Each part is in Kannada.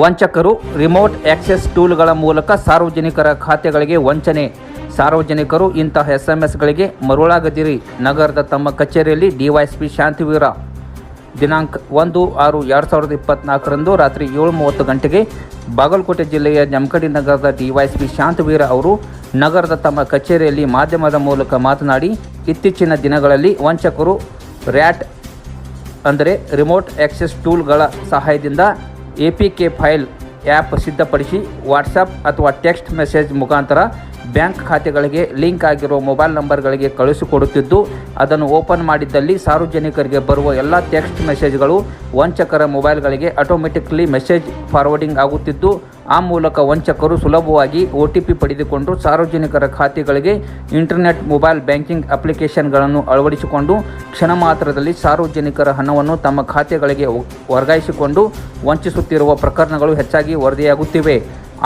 ವಂಚಕರು ರಿಮೋಟ್ ಆಕ್ಸೆಸ್ ಟೂಲ್ಗಳ ಮೂಲಕ ಸಾರ್ವಜನಿಕರ ಖಾತೆಗಳಿಗೆ ವಂಚನೆ. ಸಾರ್ವಜನಿಕರು ಇಂತಹ ಎಸ್ಎಂಎಸ್ಗಳಿಗೆ ಮರುಳಾಗದಿರಿ. ನಗರದ ತಮ್ಮ ಕಚೇರಿಯಲ್ಲಿ ಡಿವೈಎಸ್ಪಿ ಶಾಂತಿವೀರ ದಿನಾಂಕ 1/6/2024ರಂದು ರಾತ್ರಿ 7:30 ಗಂಟೆಗೆ ಬಾಗಲಕೋಟೆ ಜಿಲ್ಲೆಯ ಜಮಖಂಡಿ ನಗರದ ಡಿವೈಎಸ್ಪಿ ಶಾಂತಿವೀರ ಅವರು ನಗರದ ತಮ್ಮ ಕಚೇರಿಯಲ್ಲಿ ಮಾಧ್ಯಮದ ಮೂಲಕ ಮಾತನಾಡಿ, ಇತ್ತೀಚಿನ ದಿನಗಳಲ್ಲಿ ವಂಚಕರು ರ್ಯಾಟ್ ಅಂದರೆ ರಿಮೋಟ್ ಆಕ್ಸೆಸ್ ಟೂಲ್ಗಳ ಸಹಾಯದಿಂದ APK ಫೈಲ್ ಆ್ಯಪ್ ಸಿದ್ಧಪಡಿಸಿ ವಾಟ್ಸಪ್ ಅಥವಾ ಟೆಕ್ಸ್ಟ್ ಮೆಸೇಜ್ ಮುಖಾಂತರ ಬ್ಯಾಂಕ್ ಖಾತೆಗಳಿಗೆ ಲಿಂಕ್ ಆಗಿರುವ ಮೊಬೈಲ್ ನಂಬರ್ಗಳಿಗೆ ಕಳುಹಿಸಿಕೊಡುತ್ತಿದ್ದು, ಅದನ್ನು ಓಪನ್ ಮಾಡಿದ್ದಲ್ಲಿ ಸಾರ್ವಜನಿಕರಿಗೆ ಬರುವ ಎಲ್ಲ ಟೆಕ್ಸ್ಟ್ ಮೆಸೇಜ್ಗಳು ವಂಚಕರ ಮೊಬೈಲ್ಗಳಿಗೆ ಆಟೋಮೆಟಿಕ್ಲಿ ಮೆಸೇಜ್ ಫಾರ್ವರ್ಡಿಂಗ್ ಆಗುತ್ತಿದ್ದು, ಆ ಮೂಲಕ ವಂಚಕರು ಸುಲಭವಾಗಿ OTP ಪಡೆದುಕೊಂಡು ಸಾರ್ವಜನಿಕರ ಖಾತೆಗಳಿಗೆ ಇಂಟರ್ನೆಟ್ ಮೊಬೈಲ್ ಬ್ಯಾಂಕಿಂಗ್ ಅಪ್ಲಿಕೇಶನ್ಗಳನ್ನು ಅಳವಡಿಸಿಕೊಂಡು ಕ್ಷಣ ಮಾತ್ರದಲ್ಲಿ ಸಾರ್ವಜನಿಕರ ಹಣವನ್ನು ತಮ್ಮ ಖಾತೆಗಳಿಗೆ ವರ್ಗಾಯಿಸಿಕೊಂಡು ವಂಚಿಸುತ್ತಿರುವ ಪ್ರಕರಣಗಳು ಹೆಚ್ಚಾಗಿ ವರದಿಯಾಗುತ್ತಿವೆ.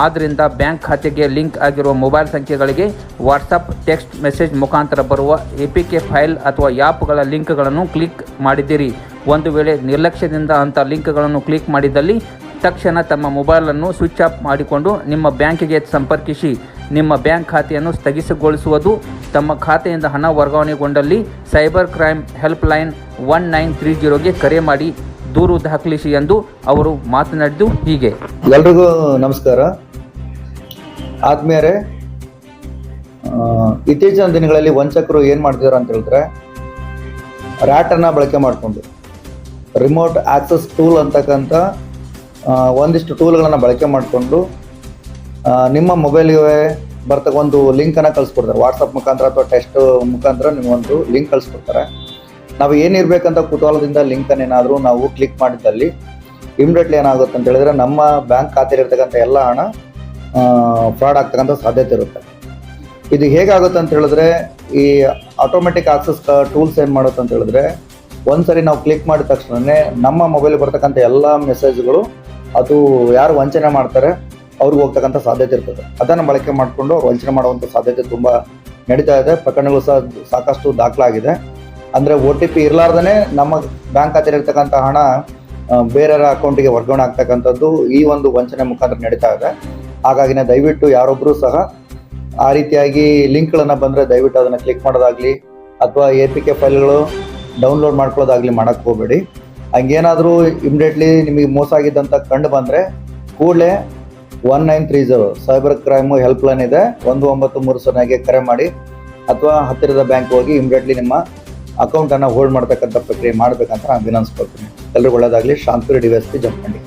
ಆದ್ದರಿಂದ ಬ್ಯಾಂಕ್ ಖಾತೆಗೆ ಲಿಂಕ್ ಆಗಿರುವ ಮೊಬೈಲ್ ಸಂಖ್ಯೆಗಳಿಗೆ ವಾಟ್ಸಪ್ ಟೆಕ್ಸ್ಟ್ ಮೆಸೇಜ್ ಮುಖಾಂತರ ಬರುವ APK ಫೈಲ್ ಅಥವಾ ಆ್ಯಪ್ಗಳ ಲಿಂಕ್ಗಳನ್ನು ಕ್ಲಿಕ್ ಮಾಡಿದ್ದೀರಿ. ಒಂದು ವೇಳೆ ನಿರ್ಲಕ್ಷ್ಯದಿಂದ ಅಂಥ ಲಿಂಕ್ಗಳನ್ನು ಕ್ಲಿಕ್ ಮಾಡಿದಲ್ಲಿ ತಕ್ಷಣ ತಮ್ಮ ಮೊಬೈಲನ್ನು ಸ್ವಿಚ್ ಆಫ್ ಮಾಡಿಕೊಂಡು ನಿಮ್ಮ ಬ್ಯಾಂಕಿಗೆ ಸಂಪರ್ಕಿಸಿ. ನಿಮ್ಮ ಬ್ಯಾಂಕ್ ಖಾತೆಯನ್ನು ಸ್ಥಗಿತಗೊಳಿಸುವುದು. ತಮ್ಮ ಖಾತೆಯಿಂದ ಹಣ ವರ್ಗಾವಣೆಗೊಂಡಲ್ಲಿ ಸೈಬರ್ ಕ್ರೈಮ್ ಹೆಲ್ಪ್ಲೈನ್ 1930ಗೆ ಕರೆ ಮಾಡಿ ದೂರು ದಾಖಲಿಸಿ ಎಂದು ಅವರು ಮಾತನಾಡಿದ್ದು ಹೀಗೆ. ಎಲ್ರಿಗೂ ನಮಸ್ಕಾರ. ಆದ್ಮೇಲೆ ಇತ್ತೀಚಿನ ದಿನಗಳಲ್ಲಿ ವಂಚಕರು ಏನು ಮಾಡ್ತಿದ್ದಾರೆ ಅಂತ ಹೇಳಿದ್ರೆ, ರ್ಯಾಟನ್ನು ಬಳಕೆ ಮಾಡಿಕೊಂಡು ರಿಮೋಟ್ ಆಕ್ಸೆಸ್ ಟೂಲ್ ಅಂತಕ್ಕಂಥ ಒಂದಿಷ್ಟು ಟೂಲ್ಗಳನ್ನು ಬಳಕೆ ಮಾಡಿಕೊಂಡು ನಿಮ್ಮ ಮೊಬೈಲಿಗೆ ಬರ್ತಕ್ಕ ಒಂದು ಲಿಂಕನ್ನು ಕಳಿಸ್ಕೊಡ್ತಾರೆ. ವಾಟ್ಸಪ್ ಮುಖಾಂತರ ಅಥವಾ ಟೆಕ್ಸ್ಟ್ ಮುಖಾಂತರ ನಿಮಗೊಂದು ಲಿಂಕ್ ಕಳಿಸ್ಕೊಡ್ತಾರೆ. ನಾವು ಏನಿರಬೇಕಂತ ಕುತೂಹಲದಿಂದ ಲಿಂಕನ್ನು ಏನಾದರೂ ನಾವು ಕ್ಲಿಕ್ ಮಾಡಿದ್ದಲ್ಲಿ ಇಮಿಡಿಯೇಟ್ಲಿ ಏನಾಗುತ್ತೆ ಅಂತ ಹೇಳಿದ್ರೆ, ನಮ್ಮ ಬ್ಯಾಂಕ್ ಖಾತೆಯಲ್ಲಿರ್ತಕ್ಕಂಥ ಎಲ್ಲ ಹಣ ಫ್ರಾಡ್ ಆಗ್ತಕ್ಕಂಥ ಸಾಧ್ಯತೆ ಇರುತ್ತೆ. ಇದು ಹೇಗಾಗುತ್ತೆ ಅಂತ ಹೇಳಿದ್ರೆ, ಈ ಆಟೋಮೆಟಿಕ್ ಆಕ್ಸೆಸ್ ಟೂಲ್ಸ್ ಏನು ಮಾಡುತ್ತೆ ಅಂತ ಹೇಳಿದ್ರೆ, ಒಂದ್ಸರಿ ನಾವು ಕ್ಲಿಕ್ ಮಾಡಿದ ತಕ್ಷಣವೇ ನಮ್ಮ ಮೊಬೈಲ್ಗೆ ಬರ್ತಕ್ಕಂಥ ಎಲ್ಲ ಮೆಸೇಜ್ಗಳು ಅದು ಯಾರು ವಂಚನೆ ಮಾಡ್ತಾರೆ ಅವ್ರಿಗೆ ಹೋಗ್ತಕ್ಕಂಥ ಸಾಧ್ಯತೆ ಇರ್ತದೆ. ಅದನ್ನು ಬಳಕೆ ಮಾಡಿಕೊಂಡು ಅವ್ರು ವಂಚನೆ ಮಾಡುವಂಥ ಸಾಧ್ಯತೆ ತುಂಬ ನಡೀತಾ ಇದೆ. ಪ್ರಕರಣಗಳು ಸಹ ಸಾಕಷ್ಟು ದಾಖಲಾಗಿದೆ. ಅಂದರೆ OTP ಇರಲಾರ್ದೇ ನಮ್ಮ ಬ್ಯಾಂಕ್ ಖಾತೆಯಲ್ಲಿರ್ತಕ್ಕಂಥ ಹಣ ಬೇರೆಯವರ ಅಕೌಂಟಿಗೆ ವರ್ಗಾವಣೆ ಆಗ್ತಕ್ಕಂಥದ್ದು ಈ ಒಂದು ವಂಚನೆ ಮುಖಾಂತರ ನಡೀತಾ ಇದೆ. ಹಾಗಾಗಿನೇ ದಯವಿಟ್ಟು ಯಾರೊಬ್ಬರೂ ಸಹ ಆ ರೀತಿಯಾಗಿ ಲಿಂಕ್ಗಳನ್ನು ಬಂದರೆ ದಯವಿಟ್ಟು ಅದನ್ನು ಕ್ಲಿಕ್ ಮಾಡೋದಾಗಲಿ ಅಥವಾ APK ಫೈಲ್ಗಳು ಡೌನ್ಲೋಡ್ ಮಾಡ್ಕೊಳ್ಳೋದಾಗಲಿ ಮಾಡೋಕ್ಕೆ ಹೋಗಬೇಡಿ. ಹಂಗೇನಾದರೂ ಇಮಿಡಿಯೇಟ್ಲಿ ನಿಮಗೆ ಮೋಸ ಆಗಿದ್ದಂಥ ಕಂಡು ಬಂದರೆ ಕೂಡಲೇ 1930 ಸೈಬರ್ ಕ್ರೈಮು ಹೆಲ್ಪ್ಲೈನ್ ಇದೆ, 1930ಗೆ ಕರೆ ಮಾಡಿ ಅಥವಾ ಹತ್ತಿರದ ಬ್ಯಾಂಕ್ ಹೋಗಿ ಇಮಿಡಿಯೇಟ್ಲಿ ನಿಮ್ಮ ಅಕೌಂಟನ್ನು ಹೋಲ್ಡ್ ಮಾಡ್ತಕ್ಕಂಥ ಪ್ರಕ್ರಿಯೆ ಮಾಡಬೇಕಂತ ನಾನು ವಿನಂತಿಸ್ಕೊಳ್ತೀನಿ. ಎಲ್ಲರಿಗೂ ಒಳ್ಳೆಯದಾಗಲಿ. ಶಾಂತಿವೀರ ಡಿವೈಎಸ್ಪಿ ಜಮಖಂಡಿ.